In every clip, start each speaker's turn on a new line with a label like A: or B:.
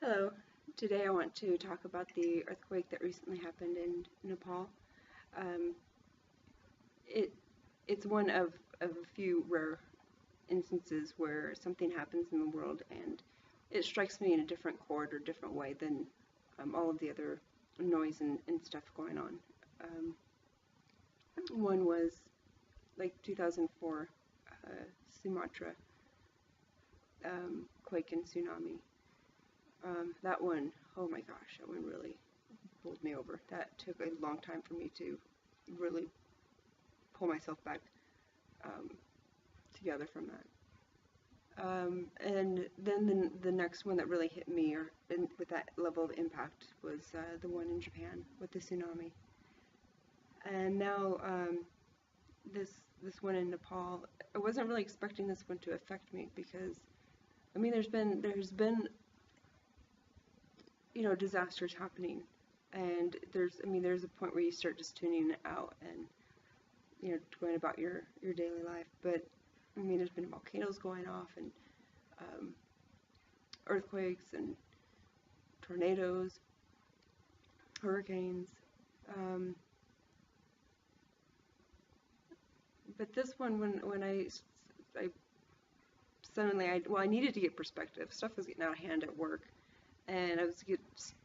A: Hello. Today I want to talk about the earthquake that recently happened in Nepal. Um, it it's one of a few rare instances where something happens in the world and it strikes me in a different chord or different way than all of the other noise and stuff going on. Um, One was like 2004 Sumatra quake and tsunami. That one, oh my gosh, that one really bowled me over. That took a long time for me to really pull myself back um, together from that. And then the next one that really hit me, with that level of impact, was the one in Japan with the tsunami. And now this this one in Nepal. I wasn't really expecting this one to affect me because I mean there's been disasters happening, and there's a point where you start just tuning it out and going about your daily life. But I mean, there's been volcanoes going off and um, earthquakes and tornadoes, hurricanes. Um, but this one, when I suddenly, I needed to get perspective. Stuff was getting out of hand at work, and I was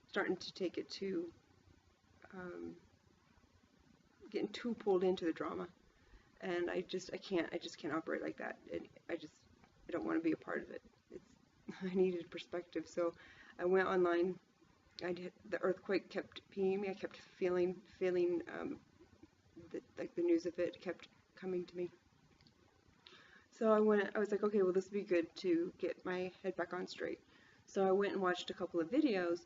A: starting to take it to um, getting too pulled into the drama. And I just can't operate like that. I don't want to be a part of it. It's I needed perspective, so I went online. The earthquake kept pinging me. I kept feeling like the news of it kept coming to me. So I was like, okay, well, this would be good to get my head back on straight. So I went and watched a couple of videos,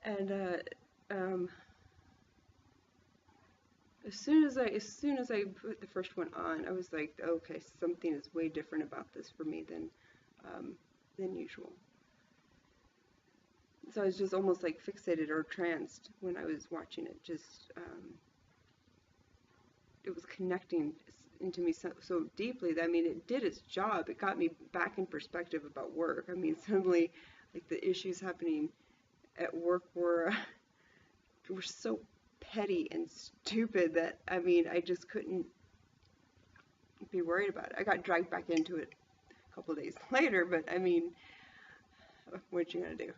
A: and um, as soon as I put the first one on, I was like, okay, something is way different about this for me than usual. So I was just almost like fixated or tranced when I was watching it. Just it was connecting into me so deeply that, I mean, it did its job. It got me back in perspective about work. I mean, suddenly, like, the issues happening at work were so petty and stupid that, I mean, I just couldn't be worried about it. I got dragged back into it a couple of days later, but I mean, what you gonna do?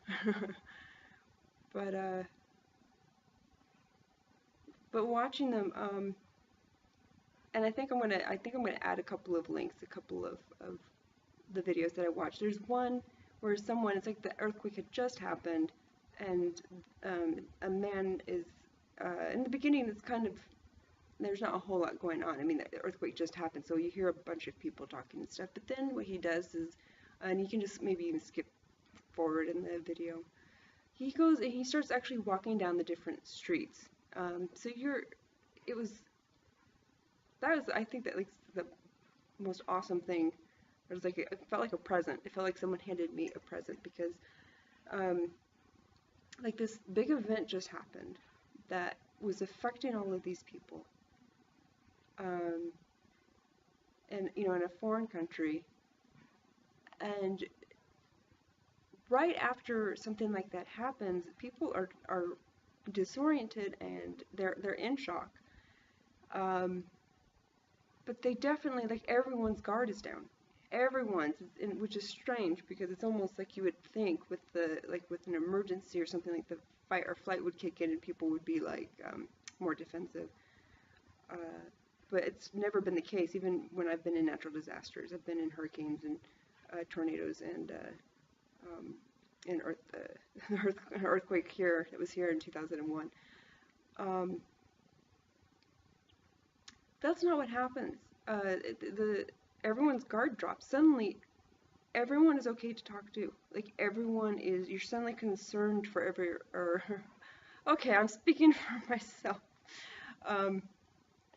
A: but uh, but watching them, and I think I'm gonna add a couple of links, a couple of the videos that I watched. There's one where it's like the earthquake had just happened, and a man is in the beginning. It's kind of there's not a whole lot going on. I mean, the earthquake just happened, so you hear a bunch of people talking and stuff. But then what he does is, and you can just maybe even skip forward in the video. He goes and he starts actually walking down the different streets. So it was that was I think that like the most awesome thing. It felt like a present. It felt like someone handed me a present because um, like this big event just happened that was affecting all of these people. Um, and in a foreign country, and right after something like that happens, people are disoriented and they're in shock. Um, but they definitely, like, everyone's guard is down. Everyone's, which is strange because it's almost like you would think with an emergency or something, like the fight or flight would kick in and people would be like more defensive. Uh, but it's never been the case. Even when I've been in natural disasters, I've been in hurricanes and tornadoes and um, an earthquake here. It was here in 2001. Um, that's not what happens. Everyone's guard drops. Suddenly, everyone is okay to talk to. Like, you're suddenly concerned for okay, I'm speaking for myself. Um,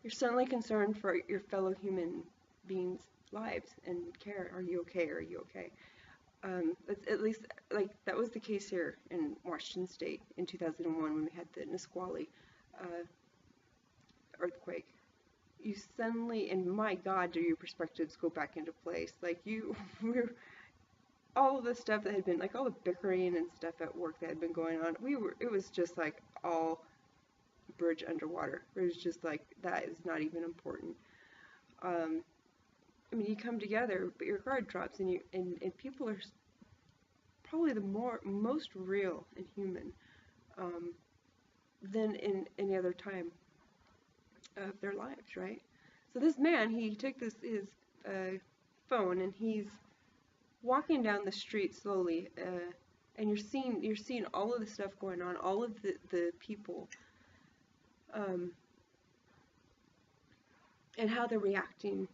A: you're suddenly concerned for your fellow human beings' lives and care. Are you okay? Are you okay? At least, like, that was the case here in Washington State in 2001 when we had the Nisqually uh, earthquake. You suddenly, and my God, do your perspectives go back into place. Like, all of the stuff that had been, like all the bickering and stuff at work that had been going on, it was just like all bridge underwater. It was just like, that is not even important. Um, I mean, you come together, but your guard drops, and people are probably the most real and human, um, than in any other time of their lives, right? So this man, he took his phone, and he's walking down the street slowly, and you're seeing all of the stuff going on, all of the people, um, and how they're reacting,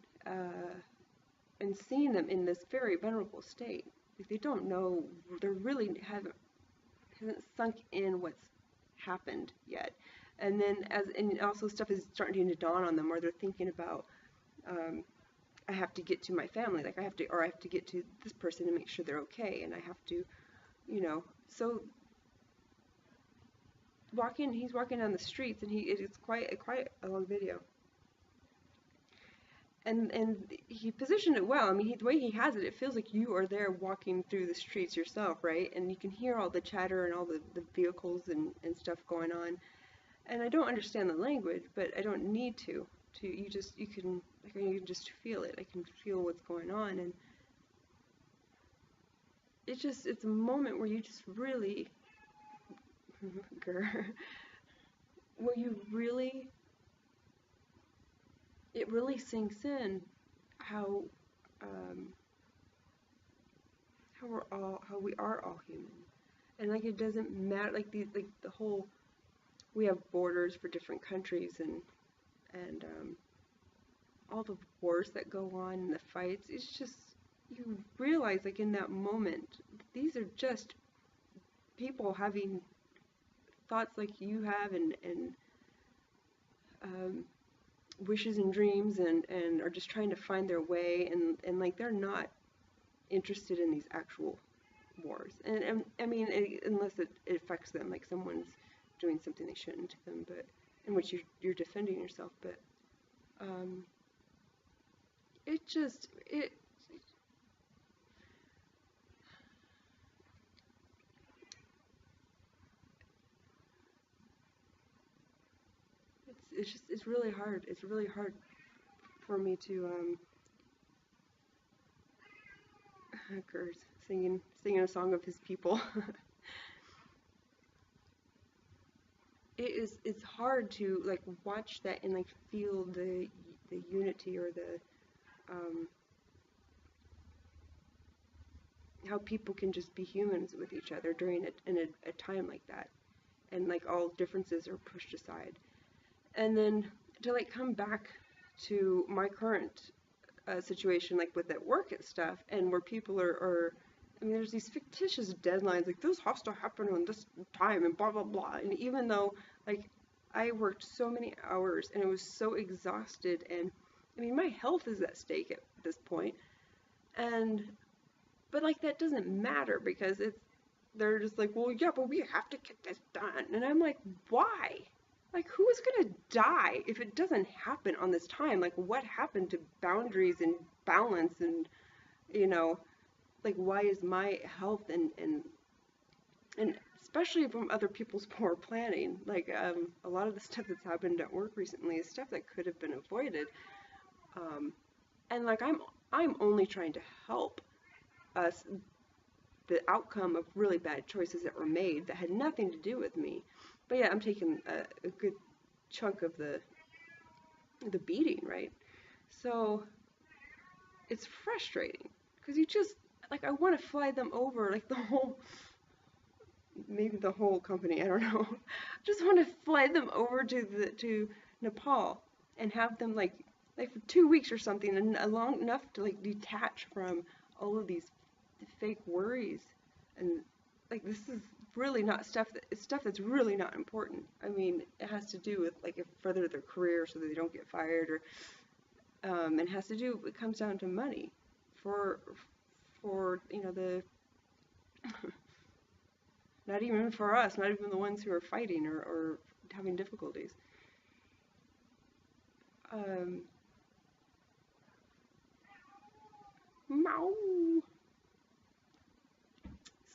A: and seeing them in this very vulnerable state. Like, they don't know, they really hasn't sunk in what's happened yet. And then and also stuff is starting to dawn on them, where they're thinking about, um, I have to get to my family, like I have to get to this person to make sure they're okay, and I have to, so he's walking down the streets, and it's quite a long video. And he positioned it well. I mean, the way he has it, it feels like you are there walking through the streets yourself, right? And you can hear all the chatter and all the vehicles and stuff going on. And I don't understand the language, but I don't need to. You can just feel it. I can feel what's going on, and it's a moment where you just really, where it really sinks in how, um, how we are all human, and like it doesn't matter, like the whole, we have borders for different countries, and all the wars that go on and the fights. It's just, you realize, like, in that moment, these are just people having thoughts like you have, and um, wishes and dreams, and are just trying to find their way, and like they're not interested in these actual wars. And I mean, unless it affects them, like someone's doing something they shouldn't to them, but in which you're defending yourself. But um, it just it's really hard. It's really hard for me to Kurt's singing a song of his people. It's hard to like watch that and like feel the unity, or the um, how people can just be humans with each other during a time like that, and like all differences are pushed aside. And then to like come back to my current situation, like with that work and stuff, and where people are, I mean, there's these fictitious deadlines, like this has to happen on this time, and blah blah blah. And even though, like, I worked so many hours and I was so exhausted, and I mean, my health is at stake at this point, and but like that doesn't matter, because they're just like, well, yeah, but we have to get this done, and I'm like, why? Like, who is gonna die if it doesn't happen on this time? Like, what happened to boundaries and balance, and you know, like, why is my health and especially from other people's poor planning, like, a lot of the stuff that's happened at work recently is stuff that could have been avoided, um, and like I'm only trying to help us, the outcome of really bad choices that were made that had nothing to do with me. But yeah, I'm taking a good chunk of the beating, right? So it's frustrating, because you just, like, I want to fly them over, like maybe the whole company, I don't know. Just want to fly them over to Nepal, and have them like for 2 weeks or something, and long enough to like detach from all of these fake worries, and like, this is really not stuff that's really not important. I mean, it has to do with like further their career so that they don't get fired, or it has to do, it comes down to money for the not even for us, not even the ones who are fighting, or having difficulties. Um, Mow.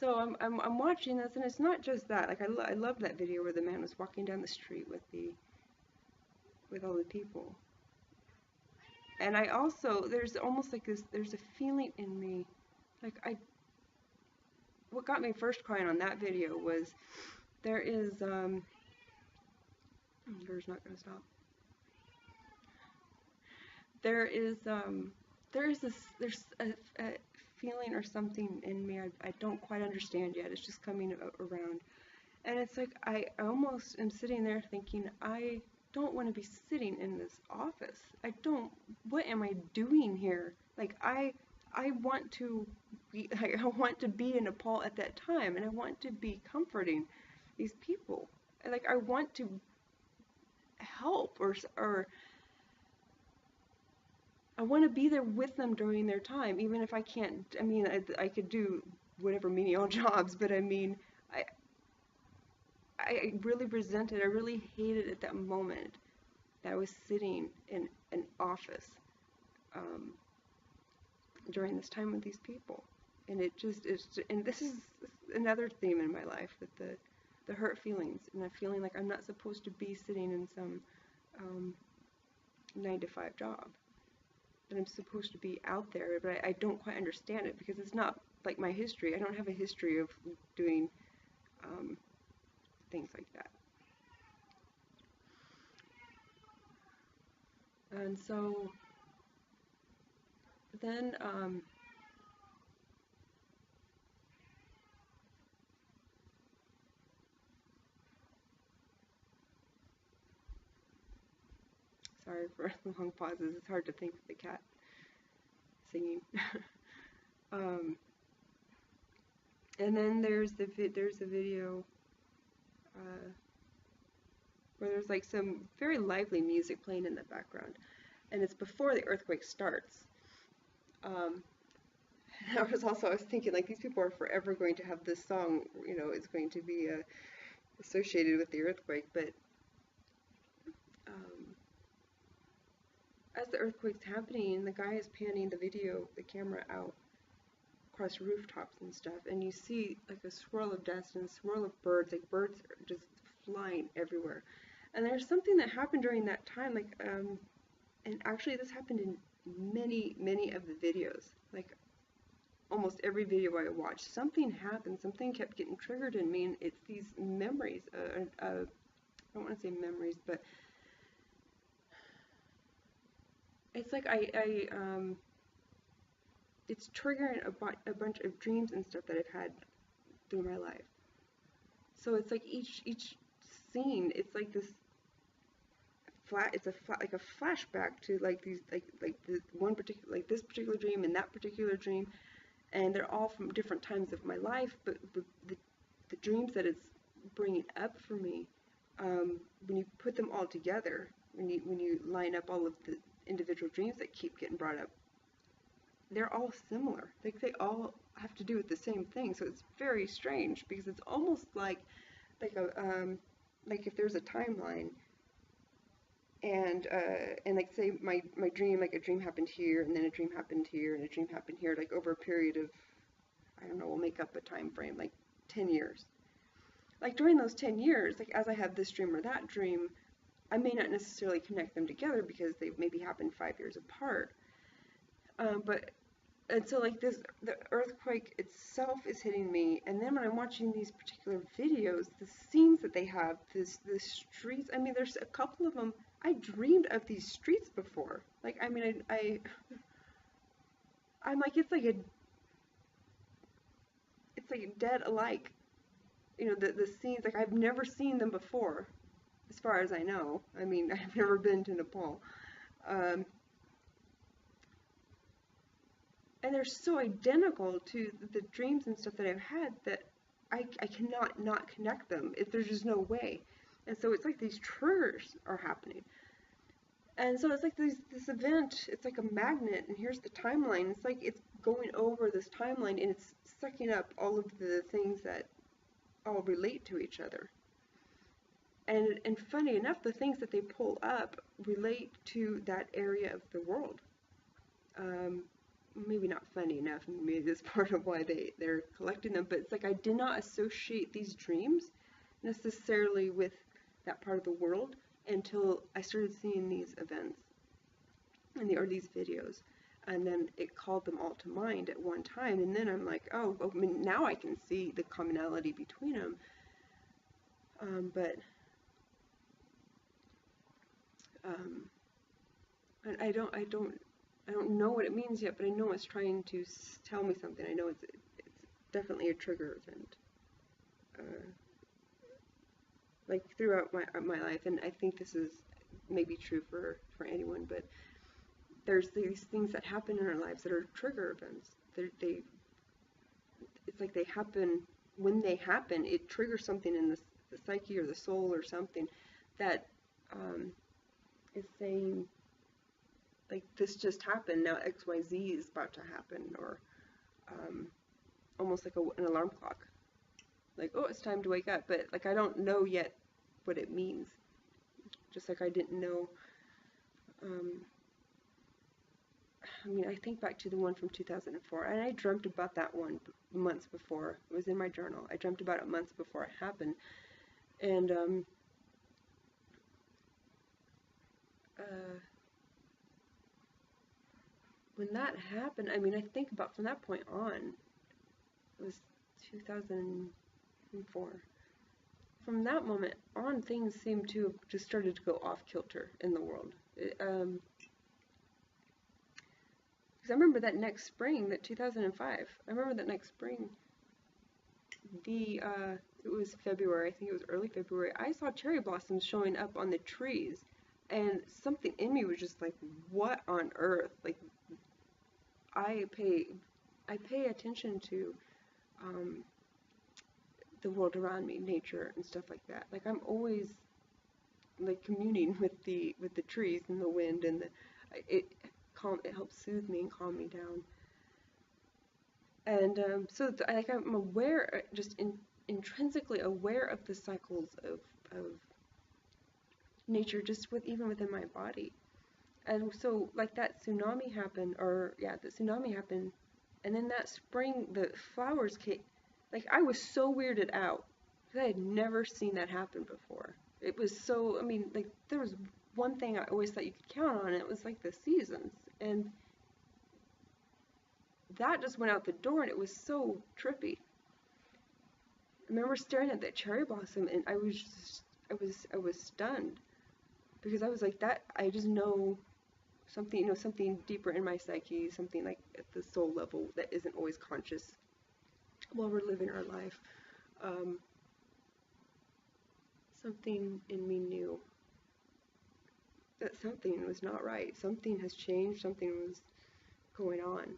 A: So I'm watching this, and it's not just that. Like I love that video where the man was walking down the street with all the people. And I also, there's almost like this, there's a feeling in me, like what got me first crying on that video was there is There's not gonna stop. There's a feeling or something in me I don't quite understand yet. It's just coming around. And it's like I almost am sitting there thinking, I don't want to be sitting in this office. What am I doing here? Like I want to I want to be in Nepal at that time, and I want to be comforting these people. Like I want to help, or I want to be there with them during their time, even if I can't. I mean, I could do whatever menial jobs, but I mean, I I really resented, I really hated at that moment that I was sitting in an office um, during this time with these people. And it just is, and this is another theme in my life, with the hurt feelings, and the feeling like I'm not supposed to be sitting in some 9 to 5 job, that I'm supposed to be out there, but I don't quite understand it because it's not like my history. I don't have a history of doing things like that. And so then sorry for the long pauses. It's hard to think with the cat singing. um, and then there's a video where there's like some very lively music playing in the background, and it's before the earthquake starts. Um, I was thinking, like, these people are forever going to have this song, it's going to be associated with the earthquake, but um, as the earthquake's happening, the guy is panning the camera out across rooftops and stuff, and you see like a swirl of dust and a swirl of birds, like birds are just flying everywhere. And there's something that happened during that time, like, and actually this happened in many of the videos, like almost every video I watched, something happened, something kept getting triggered in me, and it's these memories, I don't want to say memories, but it's like it's triggering a bunch of dreams and stuff that I've had through my life. So it's like each scene, it's like this like a flashback to like these like the one particular, like this particular dream and that particular dream, and they're all from different times of my life, but the dreams that it's bringing up for me, when you put them all together, when you line up all of the individual dreams that keep getting brought up, they're all similar. Like they all have to do with the same thing. So it's very strange because it's almost like like if there's a timeline, and like say my dream, like a dream happened here, and then a dream happened here, and a dream happened here, like over a period of, I don't know, we'll make up a time frame, like 10 years. Like during those 10 years, like as I have this dream or that dream, I may not necessarily connect them together because they maybe happened 5 years apart. And so like the earthquake itself is hitting me, and then when I'm watching these particular videos, the scenes that they have, the streets, I mean, there's a couple of them, I dreamed of these streets before. Like, I mean, I'm like, it's like dead alike. The scenes, like I've never seen them before, as far as I know. I mean, I've never been to Nepal. And they're so identical to the dreams and stuff that I've had that I cannot not connect them. There's just no way. And so it's like these triggers are happening. And so it's like this event, it's like a magnet, and here's the timeline. It's like it's going over this timeline, and it's sucking up all of the things that all relate to each other. And funny enough, the things that they pull up relate to that area of the world. maybe not funny enough, maybe that's part of why they're collecting them, but it's like I did not associate these dreams necessarily with that part of the world until I started seeing these events or these videos, and then it called them all to mind at one time, and then I'm like, oh, I mean, now I can see the commonality between them, but and I don't know what it means yet, but I know it's trying to tell me something. I know it's definitely a trigger event, like throughout my life, and I think this is maybe true for anyone, but there's these things that happen in our lives that are trigger events. It's like they happen. When they happen, it triggers something in the psyche or the soul or something that is saying, like, this just happened, now XYZ is about to happen, or almost like an alarm clock. Like, oh, it's time to wake up, but like I don't know yet what it means. Just like I didn't know. I mean, I think back to the one from 2004, and I dreamt about that one months before. It was in my journal. I dreamt about it months before it happened, and when that happened, I mean, I think about from that point on, it was 2004. From that moment on, things seemed to have just started to go off kilter in the world. Because I remember that next spring, that 2005, I remember that next spring, it was February, I think it was early February, I saw cherry blossoms showing up on the trees, and something in me was just like, what on earth? Like, I pay attention to the world around me, nature and stuff like that. Like, I'm always like communing with the trees and the wind, and it helps soothe me and calm me down. And so like I'm aware, just intrinsically aware of the cycles of nature, just even within my body. And so like that tsunami happened, the tsunami happened, and then that spring the flowers came. Like, I was so weirded out because I had never seen that happen before. It was so, I mean, like, there was one thing I always thought you could count on, and it was like the seasons, and that just went out the door, and it was so trippy. I remember staring at that cherry blossom, and I was stunned, because I was like, that, I just know something, something deeper in my psyche, something like at the soul level that isn't always conscious while we're living our life. Something in me knew that something was not right. Something has changed. Something was going on.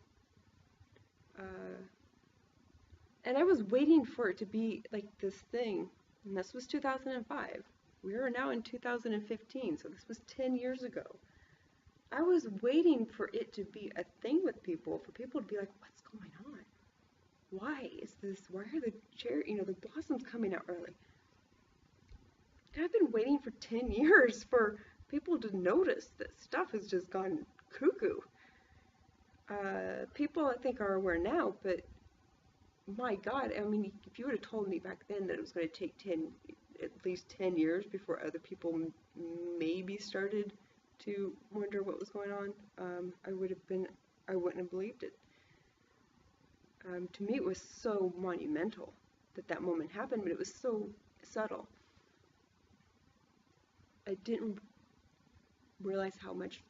A: And I was waiting for it to be like this thing. And this was 2005. We are now in 2015, so this was 10 years ago. I was waiting for it to be a thing with people, for people to be like, what's going on? Why is this? Why are the the blossoms coming out early? And I've been waiting for 10 years for people to notice that stuff has just gone cuckoo. People, I think, are aware now, but my God, I mean, if you would have told me back then that it was going to take at least 10 years before other people maybe started to wonder what was going on, I wouldn't have believed it. To me, it was so monumental that moment happened, but it was so subtle. I didn't realize how much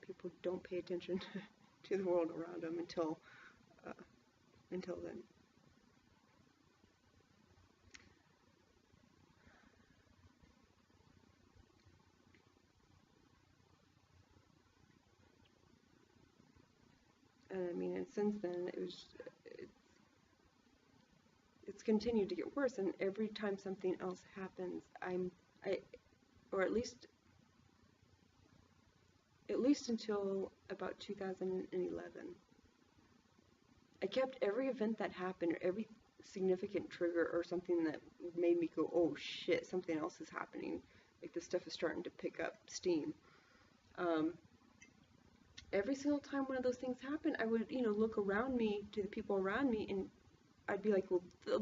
A: people don't pay attention to the world around them until then. And I mean, and since then, it's continued to get worse, and every time something else happens, or at least until about 2011, I kept every event that happened, or every significant trigger, or something that made me go, oh shit, something else is happening, like this stuff is starting to pick up steam. every single time one of those things happened, I would, look around me to the people around me, and I'd be like, well,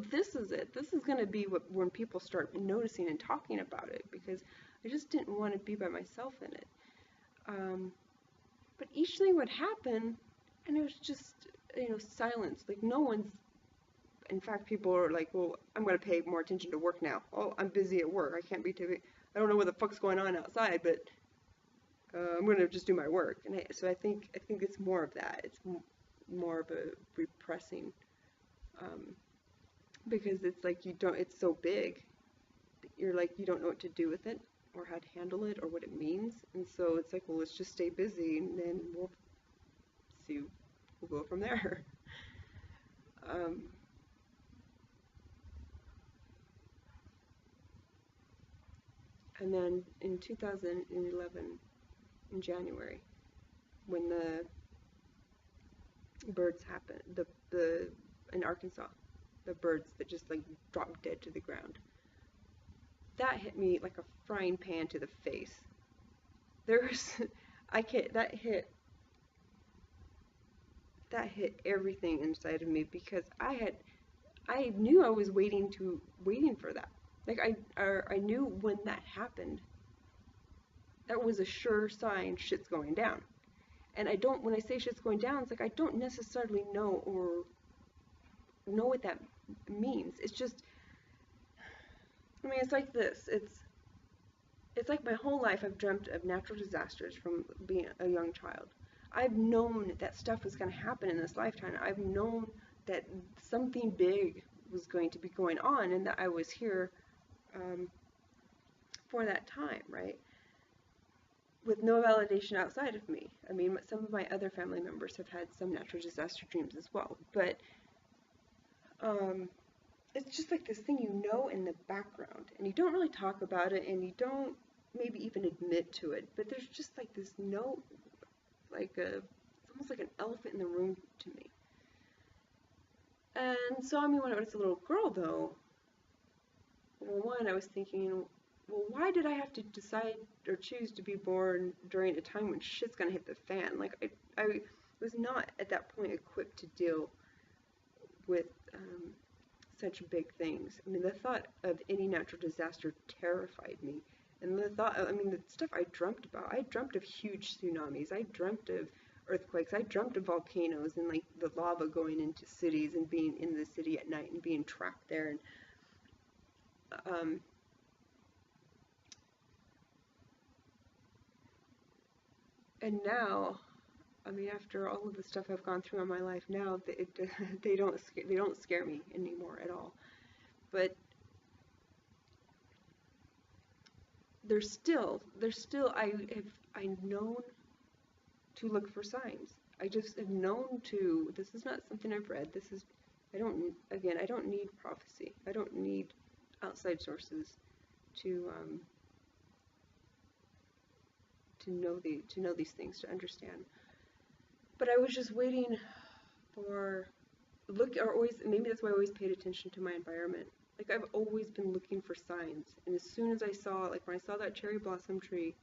A: this is it. This is going to be when people start noticing and talking about it, because I just didn't want to be by myself in it. But each thing would happen, and it was just, silence. Like, no one's, in fact, people are like, well, I'm going to pay more attention to work now. Oh, I'm busy at work. I can't be I don't know what the fuck's going on outside, but I'm going to just do my work. And so I think it's more of that. It's more of a repressing, because it's like it's so big. You're like, you don't know what to do with it, or how to handle it, or what it means. And so it's like, well, let's just stay busy, and then we'll go from there. Um, and then in 2011, in January, when the birds happened, in Arkansas, the birds that just like dropped dead to the ground, that hit me like a frying pan to the face. There was, I can't, that hit everything inside of me, because I knew I was waiting for that. Like I knew when that happened, that was a sure sign shit's going down. And when I say shit's going down, it's like I don't necessarily know what that means. It's just, I mean, it's like this. It's like my whole life I've dreamt of natural disasters from being a young child. I've known that stuff was going to happen in this lifetime. I've known that something big was going to be going on, and that I was here for that time, right? With no validation outside of me. I mean, some of my other family members have had some natural disaster dreams as well, but it's just like this thing in the background, and you don't really talk about it, and you don't maybe even admit to it, but there's just like this note, it's almost like an elephant in the room to me. And so, I mean, when I was a little girl, though, well, one, I was thinking, well, why did I have to decide or choose to be born during a time when shit's gonna hit the fan? Like, I was not at that point equipped to deal with such big things. I mean, the thought of any natural disaster terrified me. And the stuff I dreamt about, I dreamt of huge tsunamis, I dreamt of earthquakes, I dreamt of volcanoes, and like the lava going into cities, and being in the city at night and being trapped there. And now, I mean, after all of the stuff I've gone through in my life now, they don't scare me anymore at all. But there's still I've known to look for signs. I just have known to. This is not something I've read. I don't need prophecy. I don't need outside sources to know these things, to understand. But I was just waiting for maybe that's why I always paid attention to my environment. Like, I've always been looking for signs, and as soon as when I saw that cherry blossom tree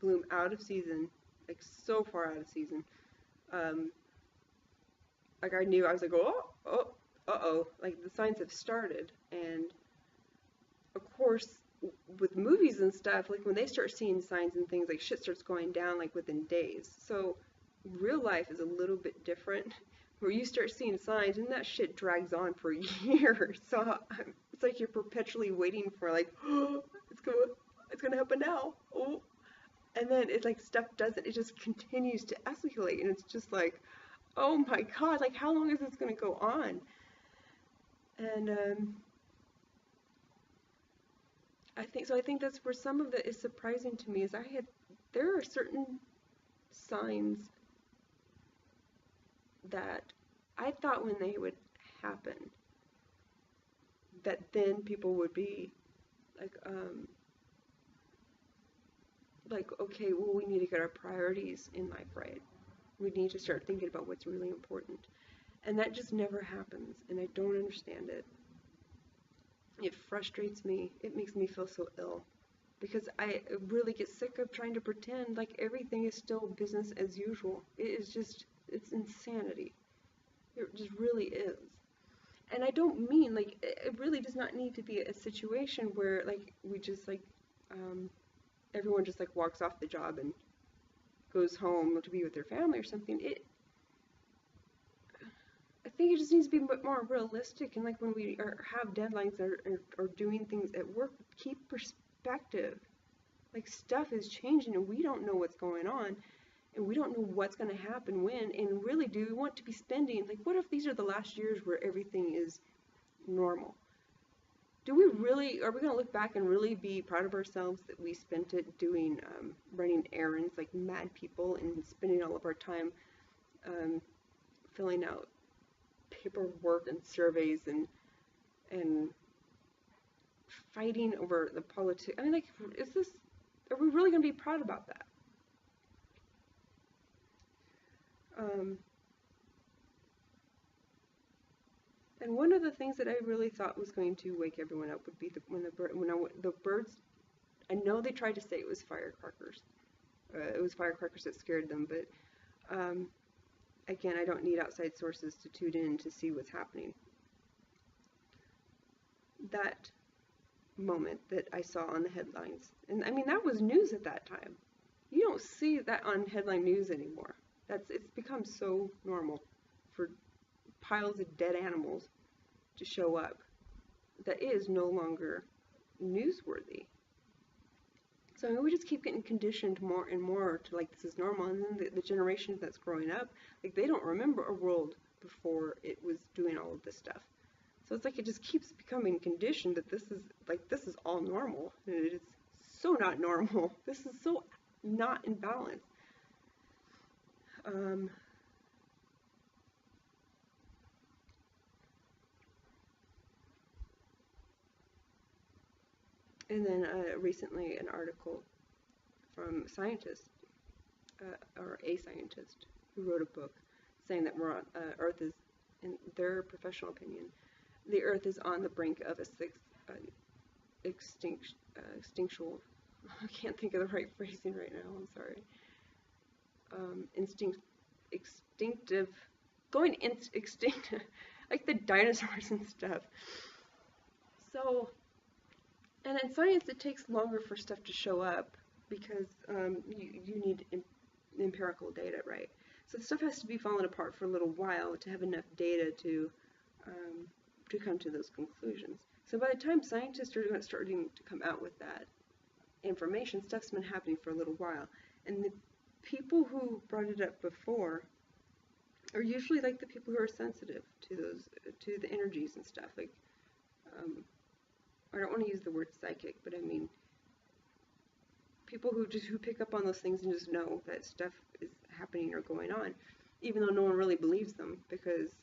A: bloom out of season, like so far out of season, like I knew, I was like, uh-oh, like the signs have started. And of course, with movies and stuff, like when they start seeing signs and things, like shit starts going down like within days. So real life is a little bit different, where you start seeing signs and that shit drags on for years. So it's like you're perpetually waiting for, like, oh, it's gonna happen now. Oh, and then it's like stuff it just continues to escalate, and it's just like, oh my god, like how long is this gonna go on? And I think that's where some of it is surprising to me, is there are certain signs that I thought when they would happen, that then people would be like, okay, well, we need to get our priorities in life right. We need to start thinking about what's really important. And that just never happens, and I don't understand it. It frustrates me. It makes me feel so ill. because I really get sick of trying to pretend like everything is still business as usual. It is just, it's insanity. It just really is. And I don't mean, like, it really does not need to be a situation where, like, we just, like, um, everyone just, like, walks off the job and goes home to be with their family or something. I think it just needs to be a bit more realistic, and, like, when we have deadlines or doing things at work, keep perspective. Like, stuff is changing and we don't know what's going on, and we don't know what's going to happen when, and really, do we want to be spending, like, what if these are the last years where everything is normal? Do we really, are we going to look back and really be proud of ourselves that we spent it doing, running errands like mad people, and spending all of our time filling out paperwork and surveys and fighting over the politics? I mean, like, are we really going to be proud about that? And one of the things that I really thought was going to wake everyone up would be when the birds. I know they tried to say it was firecrackers. It was firecrackers that scared them, but again, I don't need outside sources to tune in to see what's happening. That moment that I saw on the headlines, and I mean, that was news at that time. You don't see that on headline news anymore. It's become so normal for piles of dead animals to show up that is no longer newsworthy. So I mean, we just keep getting conditioned more and more to, like, this is normal, and then the generation that's growing up, like, they don't remember a world before it was doing all of this stuff. So it's like it just keeps becoming conditioned that this is all normal, and it is so not normal. This is so not in balance. And then recently an article from scientists, or a scientist, who wrote a book saying that Earth is, in their professional opinion, the Earth is on the brink of a extinctual. I can't think of the right phrasing right now. I'm sorry. Extinctive, going extinct, like the dinosaurs and stuff. So, and in science, it takes longer for stuff to show up because you need empirical data, right? So stuff has to be falling apart for a little while to have enough data to come to those conclusions. So by the time scientists are starting to come out with that information, stuff's been happening for a little while. And the people who brought it up before are usually, like, the people who are sensitive to the energies and stuff. Like, I don't want to use the word psychic, but I mean people who pick up on those things and just know that stuff is happening or going on, even though no one really believes them, because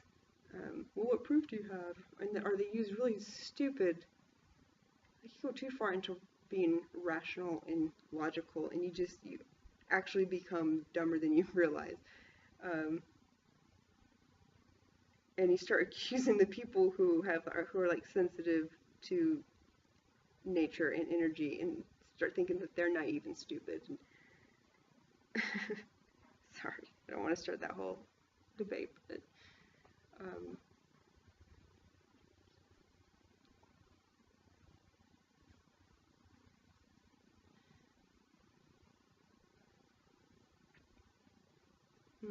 A: well, what proof do you have? Or they use really stupid, like, you go too far into being rational and logical, and you actually become dumber than you realize. And you start accusing the people who are like sensitive to nature and energy, and start thinking that they're naive and stupid. Sorry, I don't want to start that whole debate, but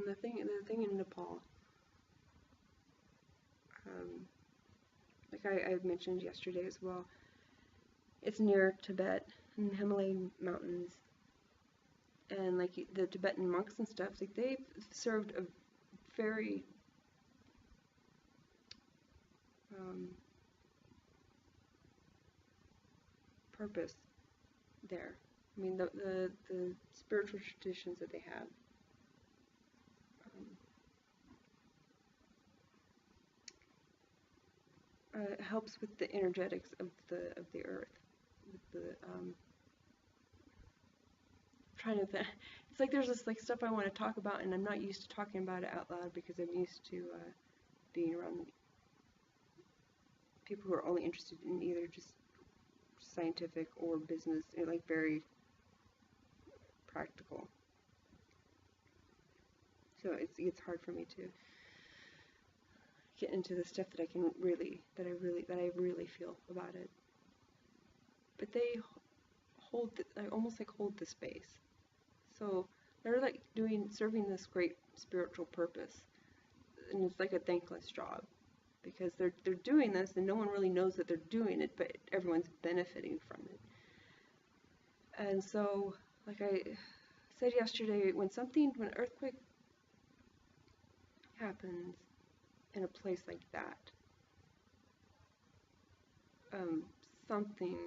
A: the thing in Nepal, like I mentioned yesterday as well, it's near Tibet and the Himalayan mountains, and like the Tibetan monks and stuff, like they've served a very purpose there. I mean, the spiritual traditions that they have. Helps with the energetics of the earth. With the trying to it's like there's this like stuff I want to talk about, and I'm not used to talking about it out loud because I'm used to being around people who are only interested in either just scientific or business, like very practical. So it's hard for me to get into the stuff that I really feel about it. But they almost like hold the space. So they're like serving this great spiritual purpose, and it's like a thankless job because they're doing this and no one really knows that they're doing it, but everyone's benefiting from it. And so, like I said yesterday, when an earthquake happens in a place like that, something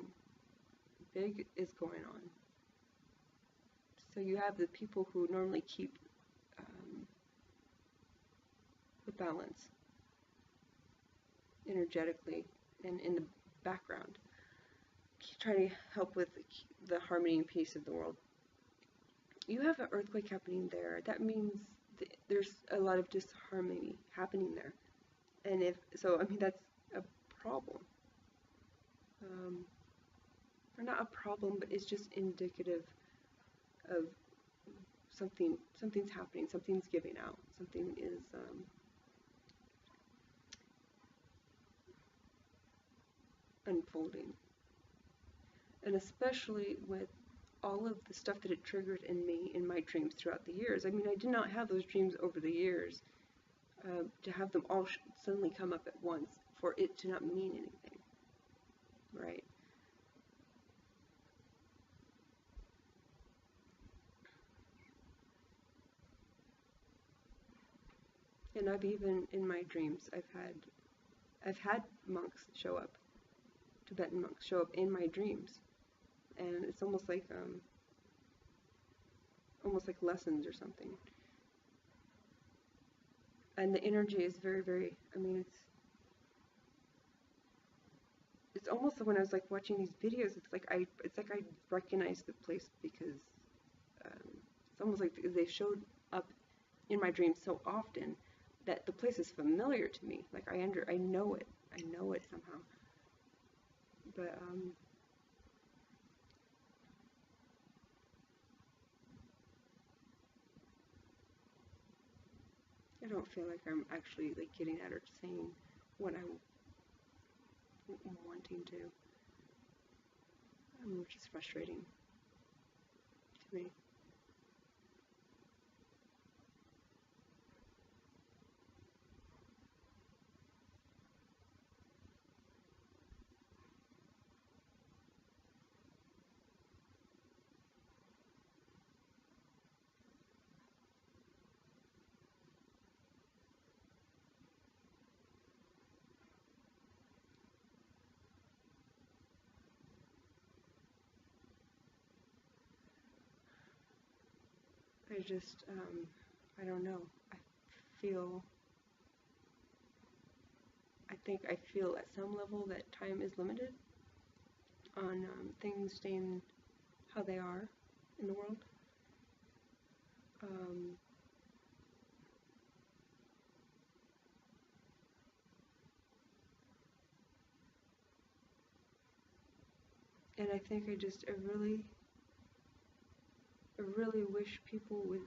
A: big is going on. So you have the people who normally keep the balance energetically and in the background, trying to help with the harmony and peace of the world. You have an earthquake happening there. That means there's a lot of disharmony happening there. And I mean, that's a problem. Or not a problem, but it's just indicative of something's happening, something's giving out, something is unfolding. And especially with all of the stuff that it triggered in me in my dreams throughout the years. I mean, I did not have those dreams over the years. To have them all suddenly come up at once, for it to not mean anything, right? And I've even, in my dreams, I've had monks show up, Tibetan monks show up in my dreams, and it's almost like lessons or something. And the energy is very, very, I mean, it's almost like when I was like watching these videos, it's like I recognize the place because it's almost like they showed up in my dreams so often that the place is familiar to me. Like I know it somehow. But I don't feel like I'm actually like getting at or saying what I'm wanting to, which is frustrating to me. I just, I don't know. I think I feel at some level that time is limited on things staying how they are in the world. And I think I really wish people would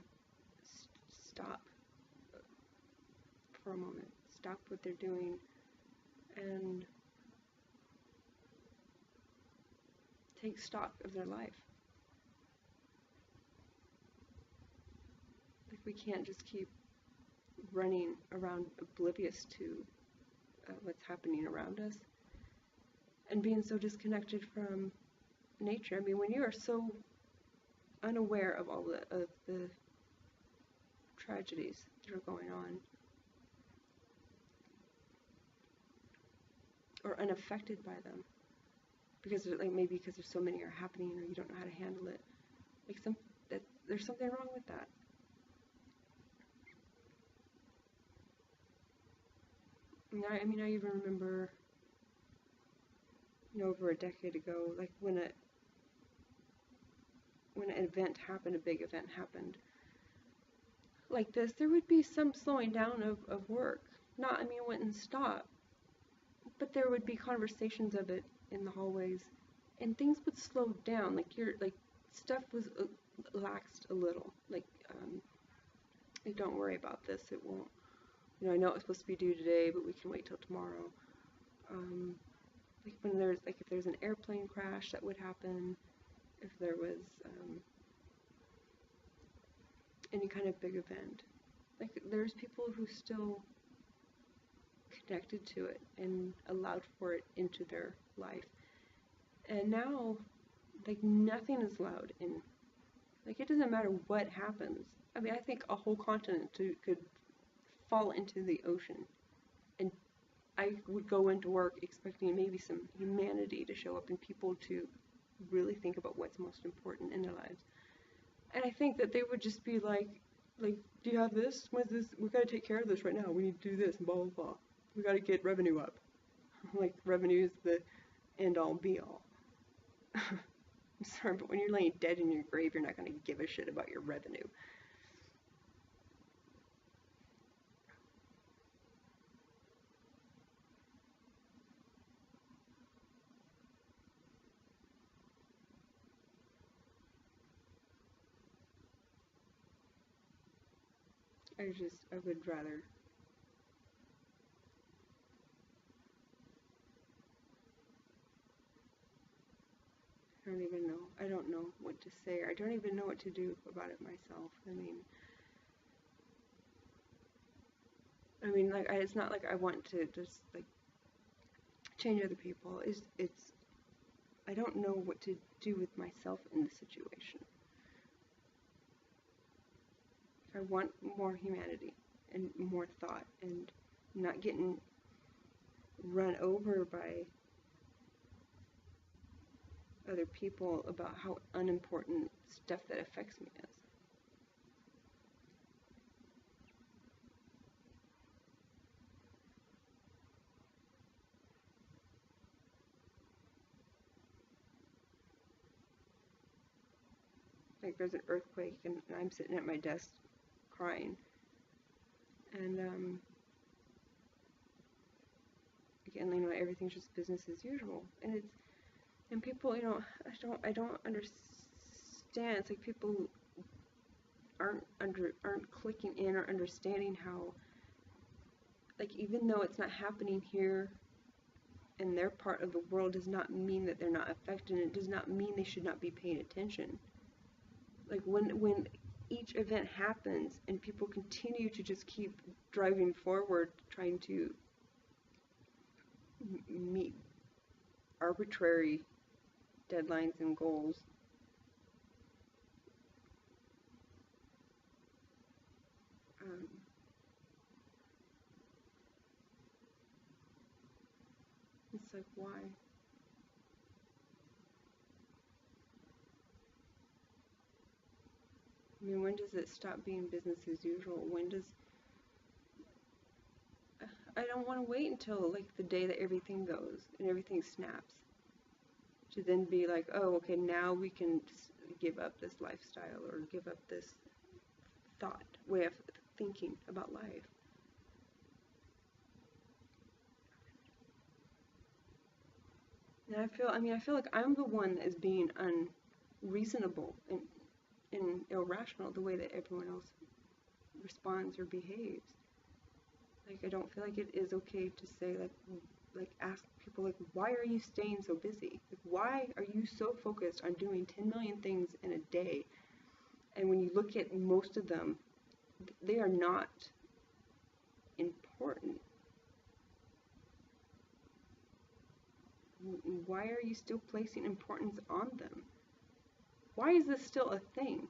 A: stop for a moment, stop what they're doing, and take stock of their life. Like we can't just keep running around oblivious to what's happening around us and being so disconnected from nature. I mean, when you are so unaware of all of the tragedies that are going on, or unaffected by them, because maybe because there's so many are happening, or you don't know how to handle it. There's something wrong with that. I mean, I even remember, over a decade ago, like when an event happened, a big event happened like this, there would be some slowing down of work. It wouldn't stop, but there would be conversations of it in the hallways, and things would slow down. Like stuff was laxed a little. Like don't worry about this. It won't. I know it's supposed to be due today, but we can wait till tomorrow. Like when there's if there's an airplane crash that would happen, if there was any kind of big event. Like there's people who still connected to it and allowed for it into their life. And now, like nothing is allowed in. Like it doesn't matter what happens. I mean, I think a whole continent could fall into the ocean, and I would go into work expecting maybe some humanity to show up and people to really think about what's most important in their lives. And I think that they would just be like, do you have this? What's this? We gotta take care of this right now. We need to do this, and blah, blah, blah. We gotta get revenue up. Like, revenue is the end-all, be-all. I'm sorry, but when you're laying dead in your grave, you're not gonna give a shit about your revenue. I would rather. I don't even know. I don't know what to say. I don't even know what to do about it myself. I mean, like, it's not like I want to just, like, change other people. I don't know what to do with myself in the situation. I want more humanity and more thought and not getting run over by other people about how unimportant stuff that affects me is. Like there's an earthquake and I'm sitting at my desk crying, and again, everything's just business as usual, and people, I don't understand. It's like people aren't clicking in or understanding how, like, even though it's not happening here in their part of the world does not mean that they're not affected, and it does not mean they should not be paying attention. Like when each event happens and people continue to just keep driving forward trying to meet arbitrary deadlines and goals, it's like, why? I mean, when does it stop being business as usual? I don't want to wait until, like, the day that everything goes and everything snaps to then be like, oh, okay, now we can give up this lifestyle or give up this way of thinking about life. And I feel like I'm the one that is being unreasonable and irrational the way that everyone else responds or behaves. Like, I don't feel like it is okay to say, like ask people, like, why are you staying so busy? Like, why are you so focused on doing 10 million things in a day? And when you look at most of them, they are not important. Why are you still placing importance on them? Why is this still a thing?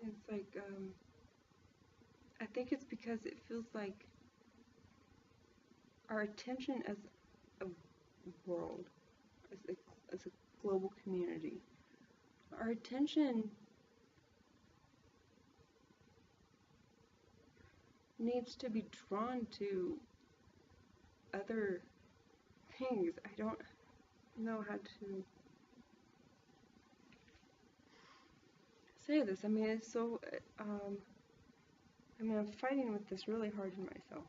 A: It's like, I think it's because it feels like our attention as a world, as a global community, our attention needs to be drawn to other things. I don't know how to say this. I mean, it's so, I mean, I'm fighting with this really hard in myself.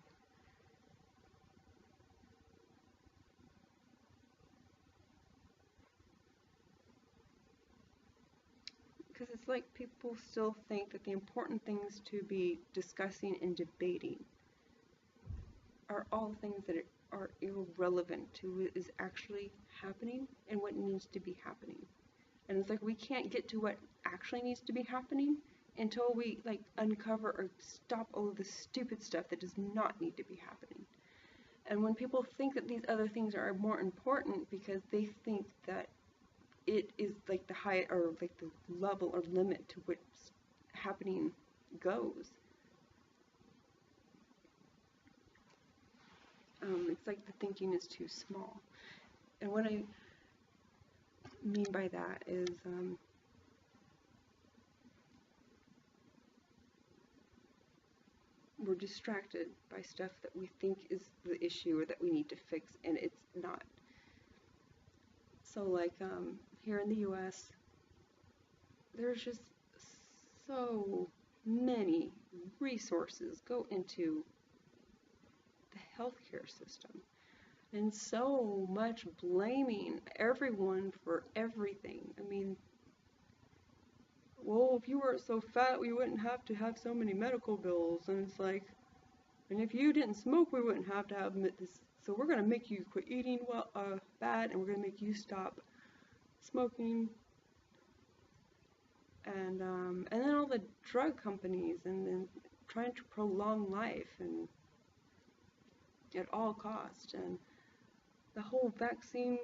A: Because it's like people still think that the important things to be discussing and debating are all things that are irrelevant to what is actually happening and what needs to be happening. And it's like we can't get to what actually needs to be happening until we like uncover or stop all of the stupid stuff that does not need to be happening. And when people think that these other things are more important because they think that it is like the high or like the level or limit to what's happening goes. It's like the thinking is too small. And what I mean by that is we're distracted by stuff that we think is the issue or that we need to fix, and it's not. So like here in the US, there's just so many resources go into the healthcare system, and so much blaming everyone for everything. I mean, well, if you weren't so fat, we wouldn't have to have so many medical bills, and it's like, and if you didn't smoke, we wouldn't have to have this, so we're going to make you quit eating bad, and we're going to make you stop smoking, and then all the drug companies, and then trying to prolong life, and at all costs, and the whole vaccine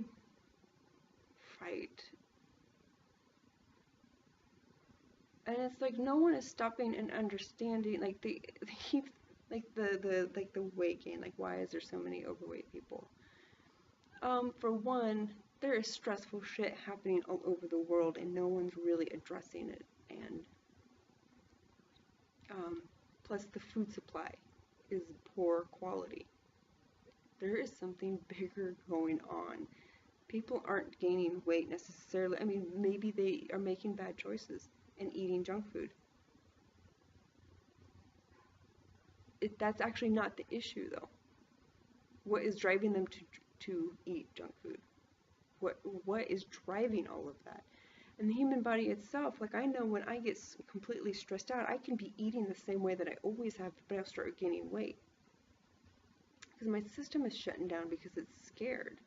A: fight. And it's like no one is stopping and understanding, like they keep like the weight gain, like why is there so many overweight people? For one, there is stressful shit happening all over the world and no one's really addressing it, and plus the food supply is poor quality. There is something bigger going on. People aren't gaining weight necessarily. I mean, maybe they are making bad choices and eating junk food. That's actually not the issue, though. What is driving them to eat junk food? What is driving all of that? And the human body itself, like I know when I get completely stressed out, I can be eating the same way that I always have, but I'll start gaining weight. Because my system is shutting down because it's scared.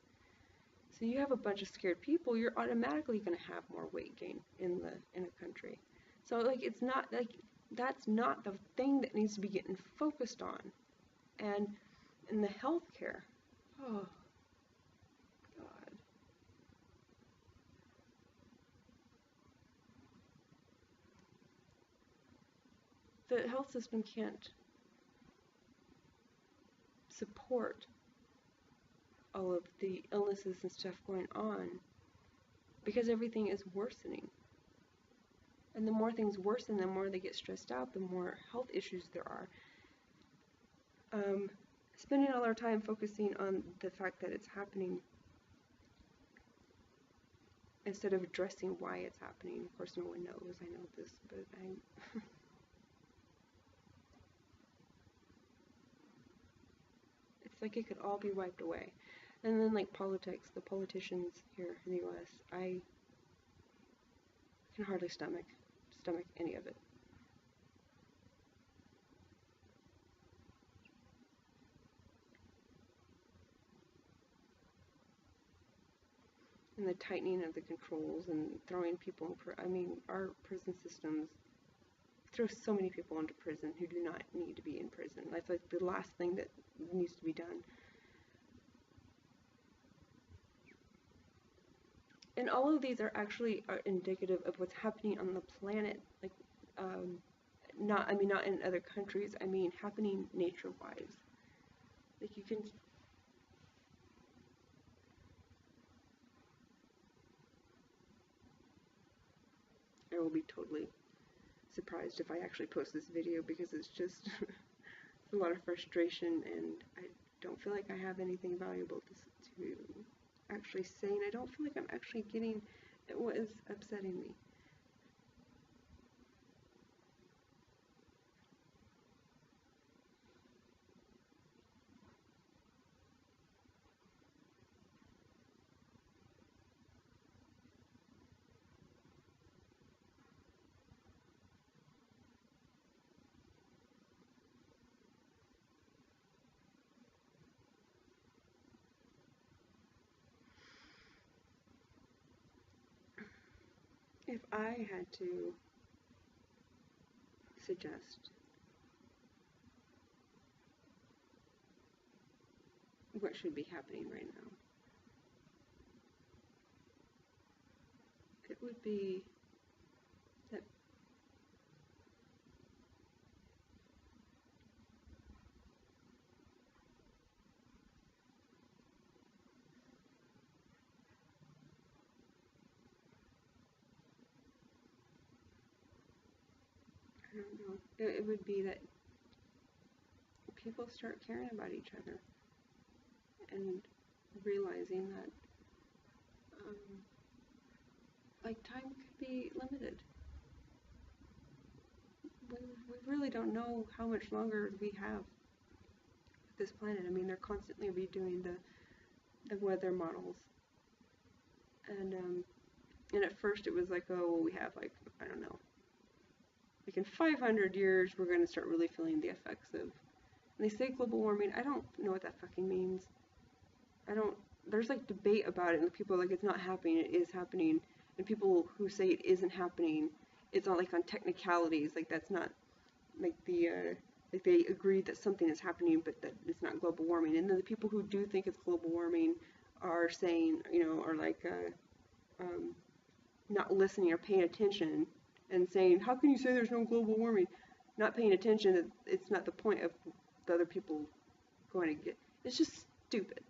A: So you have a bunch of scared people, you're automatically going to have more weight gain in a country. So like it's not like that's not the thing that needs to be getting focused on. And in the healthcare, oh God. The health system can't support all of the illnesses and stuff going on because everything is worsening. And the more things worsen, the more they get stressed out, the more health issues there are. Spending all our time focusing on the fact that it's happening instead of addressing why it's happening. Of course, no one knows. I know this, but it's like it could all be wiped away. And then like politics, the politicians here in the US, I can hardly stomach any of it. And the tightening of the controls and throwing people in I mean, our prison systems throw so many people into prison who do not need to be in prison. That's like the last thing that needs to be done. And all of these are actually indicative of what's happening on the planet, like not in other countries, I mean happening nature-wise. Like you can I will be totally surprised if I actually post this video because it's just it's a lot of frustration and I don't feel like I have anything valuable to actually say, and I don't feel like I'm actually getting at what is upsetting me. If I had to suggest what should be happening right now, it would be that I don't know. It would be that people start caring about each other and realizing that like time could be limited. We really don't know how much longer we have this planet. I mean, they're constantly redoing the weather models, and at first it was like, oh, well, we have like, I don't know, like in 500 years we're going to start really feeling the effects of. And they say global warming. I don't know what that fucking means. I don't. There's like debate about it, and people are like, it's not happening. It is happening. And people who say it isn't happening, it's not like on technicalities. Like that's not like like they agree that something is happening, but that it's not global warming. And then the people who do think it's global warming are saying, are like not listening or paying attention and saying, how can you say there's no global warming? Not paying attention that it's not the point of the other people going to get. It's just stupid.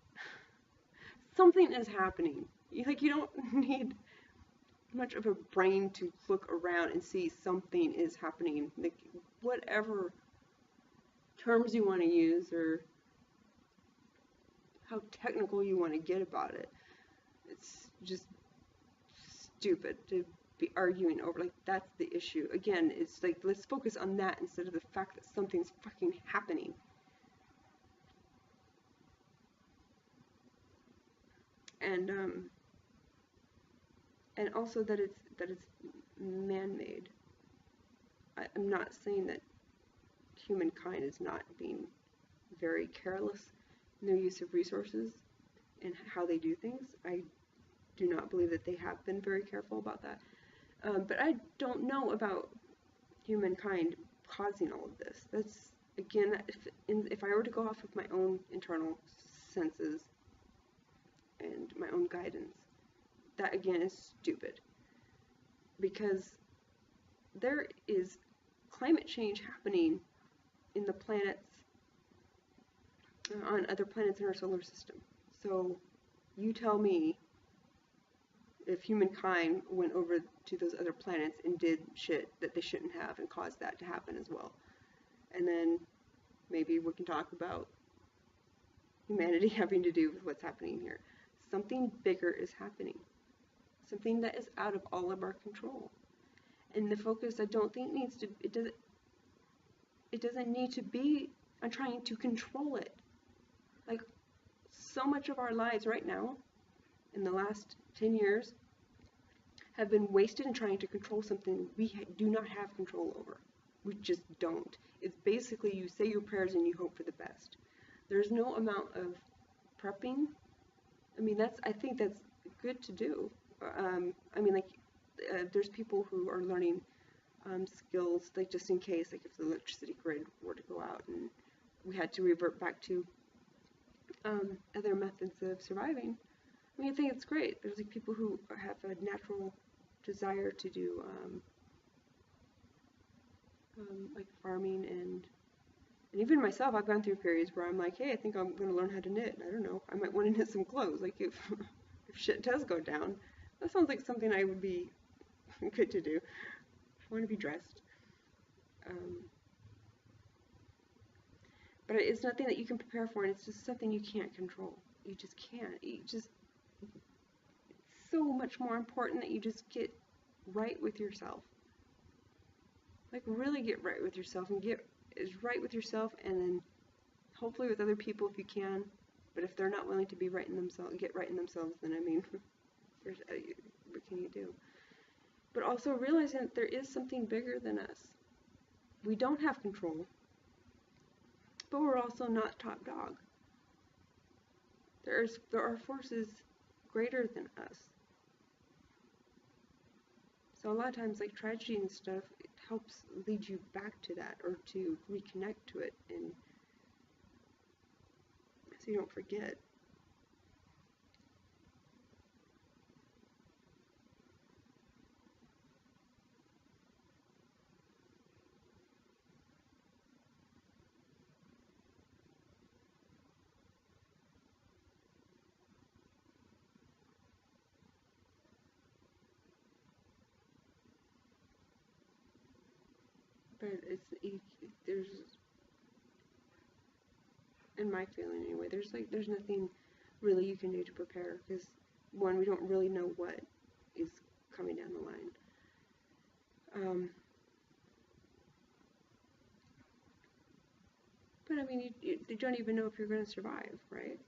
A: Something is happening. You don't need much of a brain to look around and see something is happening. Like whatever terms you want to use or how technical you want to get about it, it's just stupid to be arguing over. Like that's the issue. Again, it's like let's focus on that instead of the fact that something's fucking happening. And also that it's man-made. I'm not saying that humankind is not being very careless in their use of resources and how they do things. I do not believe that they have been very careful about that. But I don't know about humankind causing all of this. That's, again, if I were to go off of my own internal senses and my own guidance, that again is stupid. Because there is climate change happening in the planets, on other planets in our solar system. So you tell me if humankind went over to those other planets and did shit that they shouldn't have and caused that to happen as well. And then maybe we can talk about humanity having to do with what's happening here. Something bigger is happening. Something that is out of all of our control. And the focus, I don't think needs to, it doesn't need to be on trying to control it. Like, so much of our lives right now, in the last 10 years, have been wasted in trying to control something we do not have control over. We just don't. It's basically you say your prayers and you hope for the best. There's no amount of prepping. I mean, I think that's good to do. I mean, like, there's people who are learning skills, like, just in case, like, if the electricity grid were to go out and we had to revert back to other methods of surviving. I mean, I think it's great. There's, like, people who have a natural desire to do, like, farming and even myself, I've gone through periods where I'm like, hey, I think I'm going to learn how to knit. I don't know. I might want to knit some clothes. Like, if shit does go down, that sounds like something I would be good to do. I want to be dressed. But it's nothing that you can prepare for, and it's just something you can't control. You just can't. It's so much more important that you just get right with yourself. Like, really get right with yourself and get right with yourself, and then hopefully with other people if you can. But if they're not willing to be right in themselves, get right in themselves, then I mean, what can you do? But also realizing that there is something bigger than us. We don't have control, but we're also not top dog. There are forces greater than us. So a lot of times, like tragedy and stuff, it helps lead you back to that, or to reconnect to it, and so you don't forget. But there's, in my feeling anyway, there's nothing really you can do to prepare, because one, we don't really know what is coming down the line. But I mean, you don't even know if you're going to survive, right?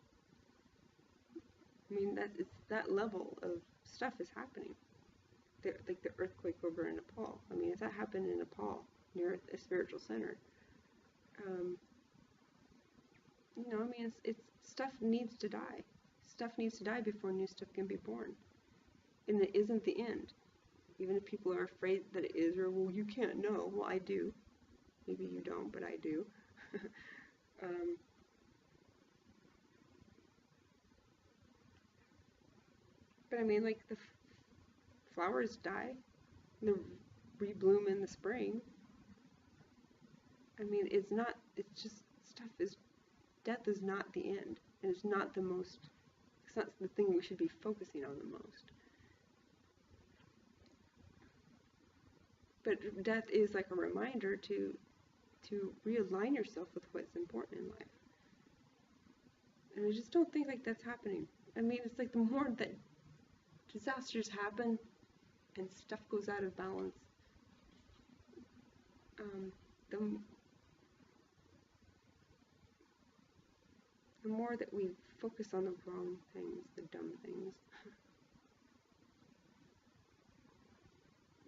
A: I mean, that level of stuff is happening. Like the earthquake over in Nepal. I mean, if that happened in Nepal, near a spiritual center, you know, I mean, it's stuff needs to die. Stuff needs to die before new stuff can be born. And it isn't the end. Even if people are afraid that it is, or, well, you can't know. Well, I do. Maybe you don't, but I do. But I mean, like, the flowers die, they rebloom in the spring. I mean, it's just, death is not the end. And it's not it's not the thing we should be focusing on the most. But death is like a reminder to realign yourself with what's important in life. And I just don't think like that's happening. I mean, it's like the more that disasters happen and stuff goes out of balance, the more that we focus on the wrong things, the dumb things.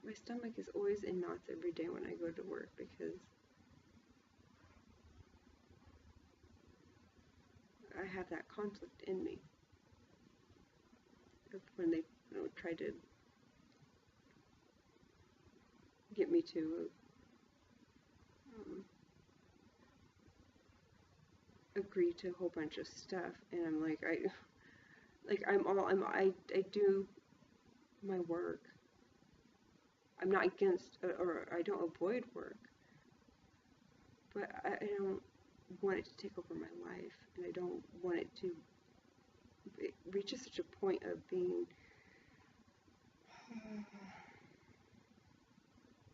A: My stomach is always in knots every day when I go to work, because I have that conflict in me. When they tried to get me to agree to a whole bunch of stuff, and I'm like, I do my work. I'm not against, or I don't avoid work, but I don't want it to take over my life, and I don't want it to reach such a point of being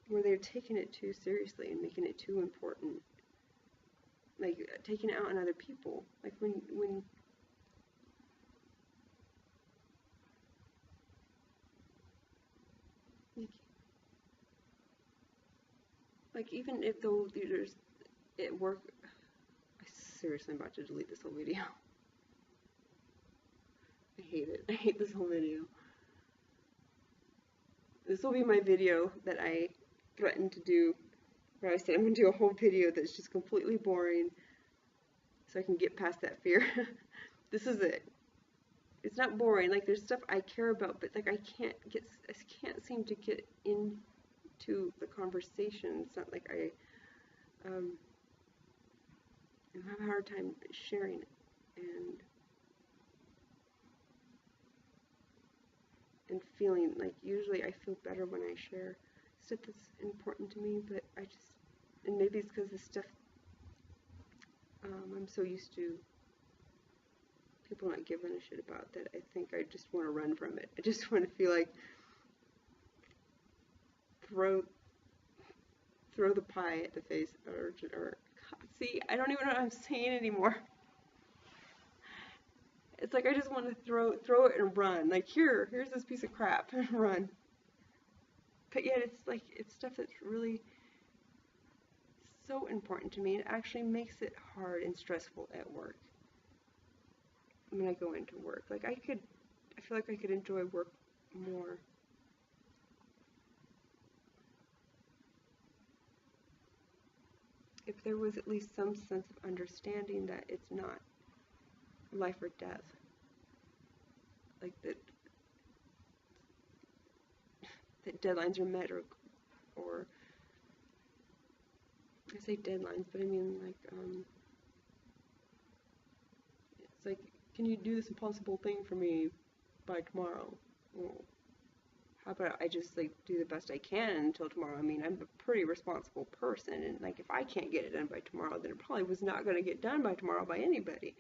A: where they're taking it too seriously and making it too important, like taking it out on other people. Like when like even if though there's at work, I seriously am about to delete this whole video. I hate it. I hate this whole video. This will be my video that I threatened to do, where I said I'm going to do a whole video that's just completely boring so I can get past that fear. This is it. It's not boring. Like, there's stuff I care about, but like I can't seem to get into the conversation. It's not like I have a hard time sharing it. And feeling like, usually I feel better when I share stuff that's important to me, but I just, and maybe it's because the stuff I'm so used to people not giving a shit about, that I think I just want to run from it. I just want to feel like throw the pie at the face, or see, I don't even know what I'm saying anymore. It's like I just want to throw it and run. Like, here's this piece of crap, and run. But yet it's like, it's stuff that's really so important to me. It actually makes it hard and stressful at work. When I go into work, like I feel like I could enjoy work more. If there was at least some sense of understanding that it's not life or death. Like that, that deadlines are met, or I say deadlines, but I mean like it's like, can you do this impossible thing for me by tomorrow? Well, how about I just like do the best I can until tomorrow? I mean, I'm a pretty responsible person, and like if I can't get it done by tomorrow, then it probably was not going to get done by tomorrow by anybody.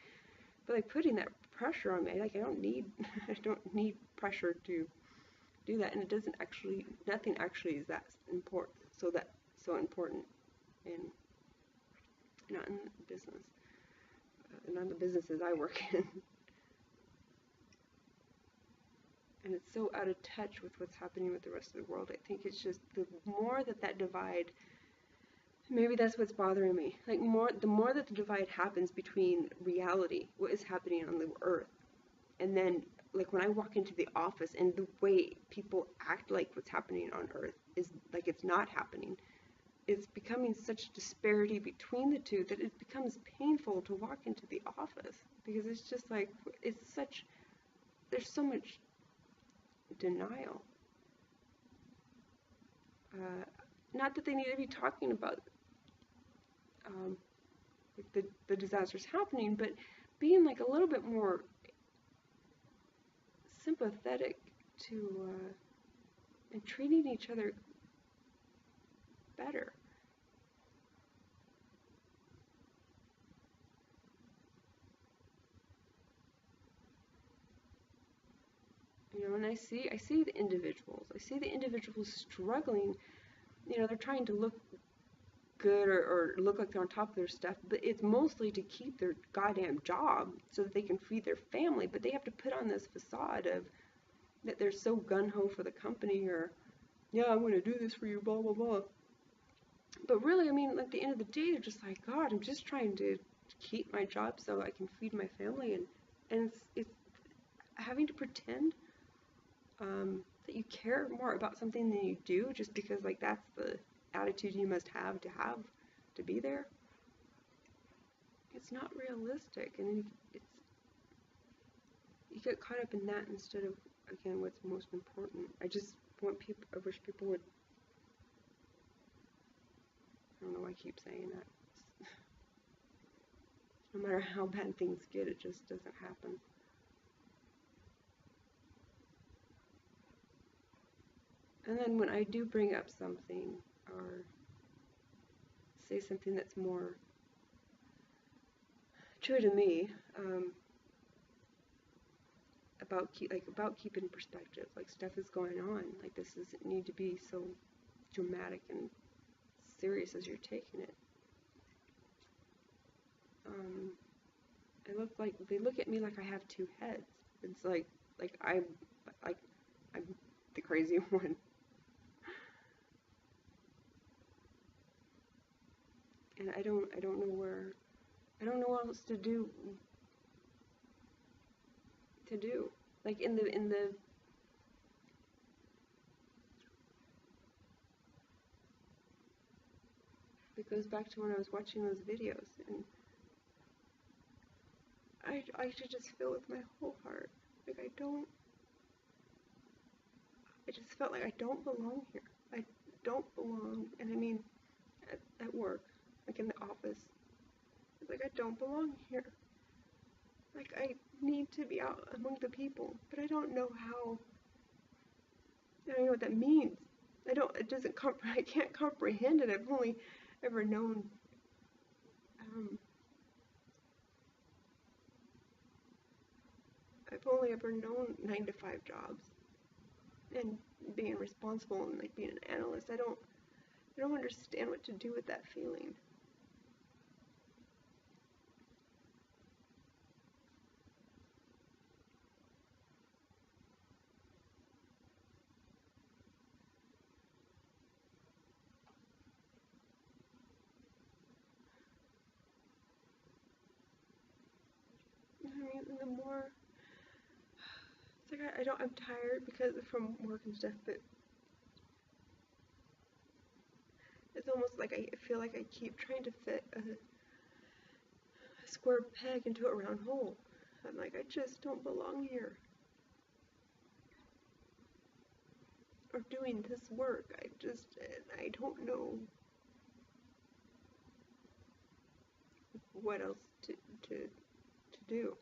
A: But like putting that pressure on me, like I don't need I don't need pressure to do that, and it doesn't actually, nothing actually is that important. So important in, not in business, not in the businesses I work in. And it's so out of touch with what's happening with the rest of the world. I think it's just the more that divide, maybe that's what's bothering me. Like the more that the divide happens between reality, what is happening on the earth, and then like when I walk into the office and the way people act like what's happening on earth is like it's not happening, it's becoming such a disparity between the two that it becomes painful to walk into the office, because it's just like, there's so much denial. Not that they need to be talking about like the disasters happening, but being like a little bit more sympathetic to and treating each other better. You know, and I see the individuals. I see the individuals struggling. You know, they're trying to look good or look like they're on top of their stuff, but it's mostly to keep their goddamn job so that they can feed their family. But they have to put on this facade of that they're so gun-ho for the company, or yeah, I'm going to do this for you, blah blah blah. But really, I mean, at the end of the day, they're just like, God, I'm just trying to keep my job so I can feed my family, and it's having to pretend that you care more about something than you do, just because like that's the attitude you must have to be there. It's not realistic, and you get caught up in that instead of, again, what's most important. I wish people would, I don't know why I keep saying that. No matter how bad things get, it just doesn't happen. And then when I do bring up something, or say something that's more true to me, about keeping perspective, like stuff is going on, like this doesn't need to be so dramatic and serious as you're taking it. They look at me like I have two heads. It's like I'm the crazy one. And I don't know what else to do. Like it goes back to when I was watching those videos, and I should just feel with my whole heart. Like I just felt like I don't belong here. I don't belong, and I mean, at work, like in the office, it's like I don't belong here. Like I need to be out among the people, but I don't know how. I don't know what that means. I can't comprehend it. I've only ever known, I've only ever known 9-to-5 jobs, and being responsible and like being an analyst. I don't understand what to do with that feeling. I mean, the more, it's like I'm tired because from work and stuff, but it's almost like I feel like I keep trying to fit a square peg into a round hole. I'm like, I just don't belong here. Or do doing this work. I don't know what else to do.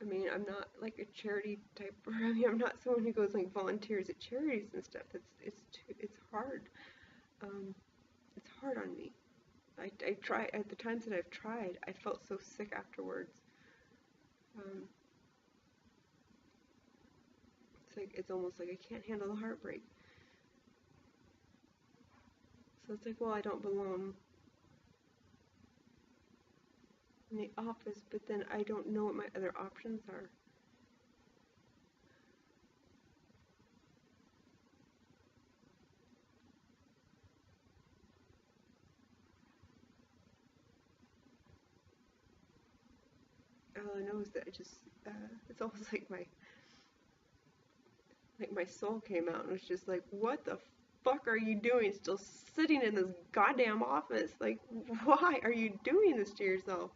A: I mean, I'm not like a charity type, or I mean, I'm not someone who goes like volunteers at charities and stuff. It's hard. Um, it's hard on me. I try at the times that I've tried. I felt so sick afterwards. Um, it's almost like I can't handle the heartbreak. So it's like, well, I don't belong in the office, but then I don't know what my other options are. All I know is that it's almost like my soul came out and was just like, what the fuck are you doing still sitting in this goddamn office? Like, why are you doing this to yourself?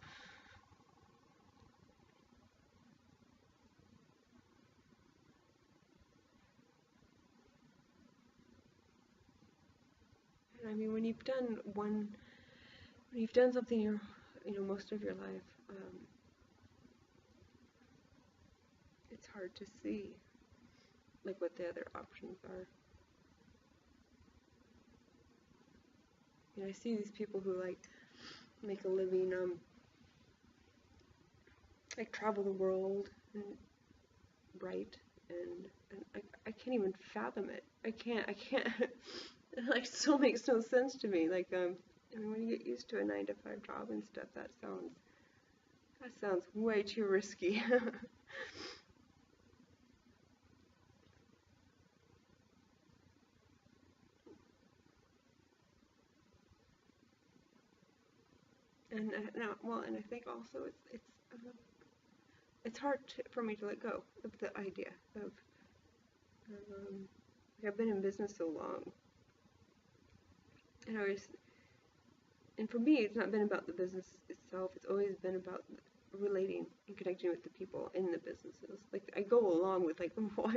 A: And I mean, when you've done something most of your life, it's hard to see like what the other options are. You know, I see these people who like make a living, like travel the world and write, and I can't even fathom it. I can't. It like still makes no sense to me. Like, I mean, when you get used to a 9 to 5 job and stuff, that sounds way too risky. And now, well, and I think also it's hard for me to let go of the idea of like I've been in business so long, and and for me, it's not been about the business itself. It's always been about relating and connecting with the people in the businesses. Like I go along with like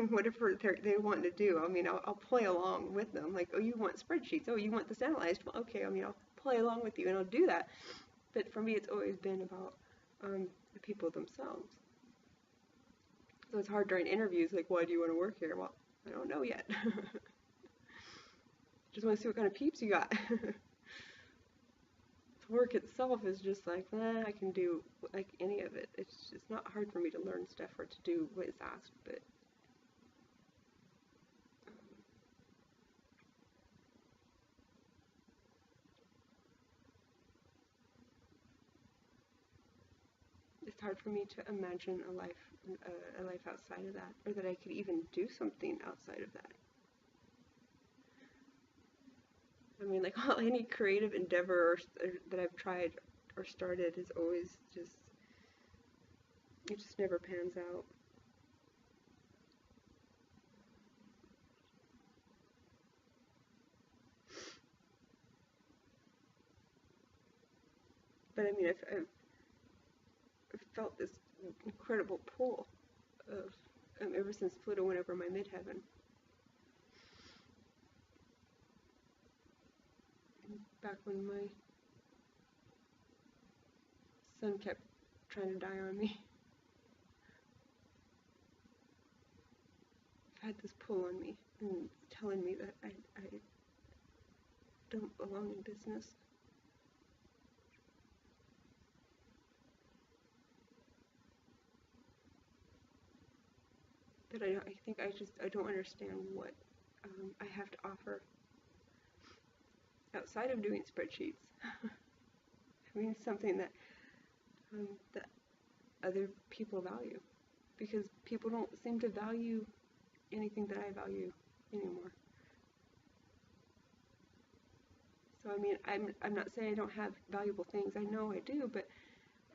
A: whatever they want to do. I mean, I'll play along with them. Like, oh, you want spreadsheets? Oh, you want this analyzed? Well, okay. I mean, I'll play along with you and I'll do that. But for me, it's always been about the people themselves. So it's hard during interviews. Like, why do you want to work here? Well, I don't know yet. Just want to see what kind of peeps you got. Work itself is just like, I can do like any of it. It's not hard for me to learn stuff or to do what is asked, but it's hard for me to imagine a life outside of that, or that I could even do something outside of that. I mean, like any creative endeavor that I've tried or started is always it just never pans out. But I mean, I've felt this incredible pull of ever since Pluto went over my midheaven. Back when my son kept trying to die on me, I've had this pull on me and telling me that I don't belong in business. That I think I don't understand what I have to offer outside of doing spreadsheets. I mean, something that other people value, because people don't seem to value anything that I value anymore. So I mean, I'm not saying I don't have valuable things. I know I do, but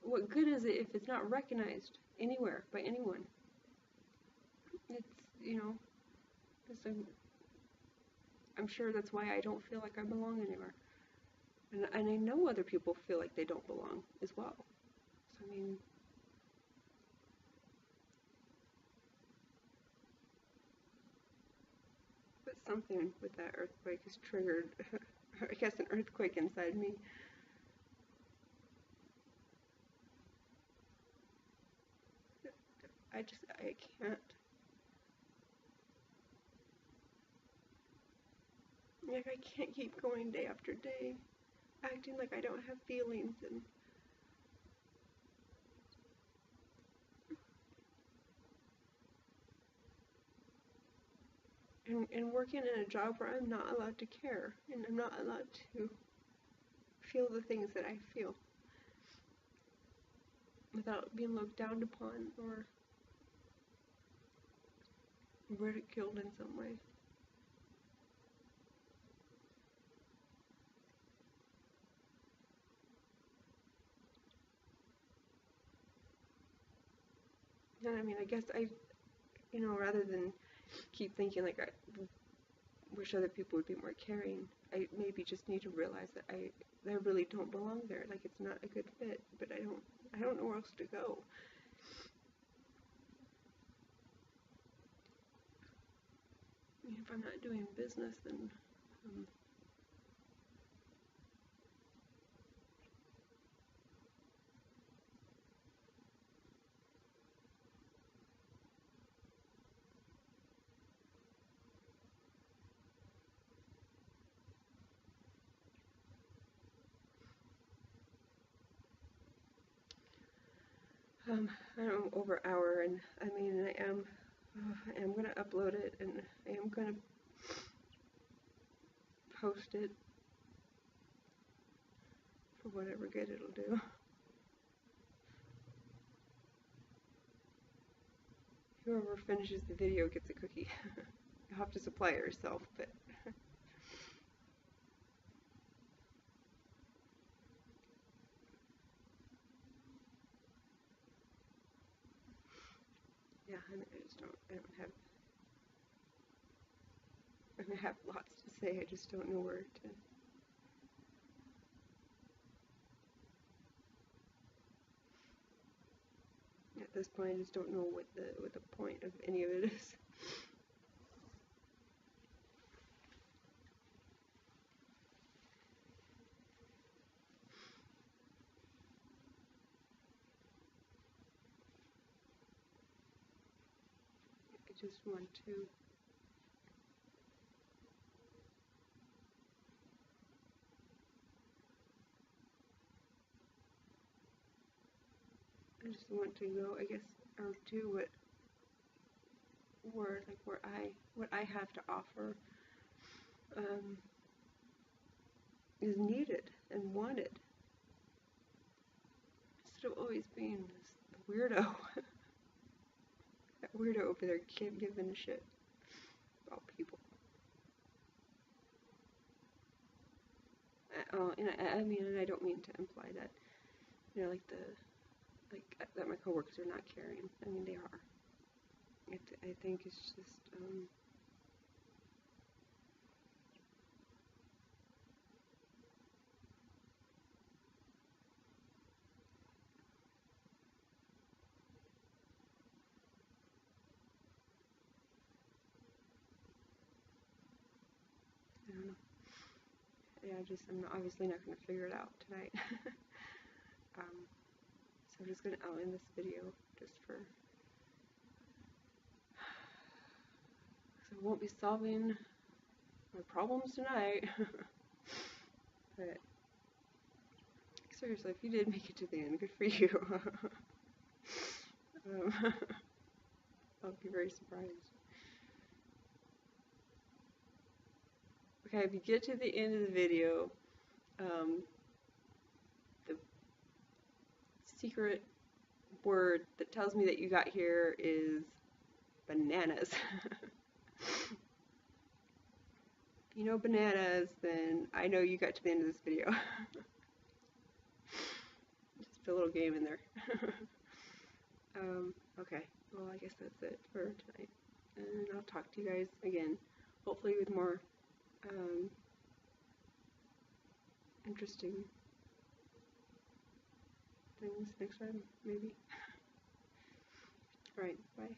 A: what good is it if it's not recognized anywhere by anyone? It's it's a, I'm sure that's why I don't feel like I belong anywhere. And I know other people feel like they don't belong as well. So I mean, something with that earthquake has triggered, I guess, an earthquake inside me. I can't. Like, I can't keep going day after day, acting like I don't have feelings and working in a job where I'm not allowed to care, and I'm not allowed to feel the things that I feel without being looked down upon or ridiculed in some way. And I mean, I guess rather than keep thinking like I wish other people would be more caring, I maybe just need to realize that I really don't belong there. Like, it's not a good fit, but I don't know where else to go. I mean, if I'm not doing business, then I don't know, over an hour, and I mean, I am going to upload it, and I am going to post it for whatever good it'll do. Whoever finishes the video gets a cookie. You'll have to supply it yourself, but yeah, I mean, I have lots to say, I just don't know where to. At this point, I just don't know what the point of any of it is. I just want to go, I guess, or do what I have to offer is needed and wanted, instead of always being this weirdo. That weirdo over there can't give a shit about people. I mean, and I don't mean to imply that, that my coworkers are not caring. I mean, they are. I think it's just, I don't know. Yeah, I'm obviously not going to figure it out tonight. So I'm just going to end this video just for, because I won't be solving my problems tonight. But seriously, if you did make it to the end, good for you. I'll be very surprised. Okay, if you get to the end of the video, the secret word that tells me that you got here is bananas. If you know bananas, then I know you got to the end of this video. Just a little game in there. Okay, well, I guess that's it for tonight. And I'll talk to you guys again, hopefully with more interesting things next time, maybe. Alright, bye.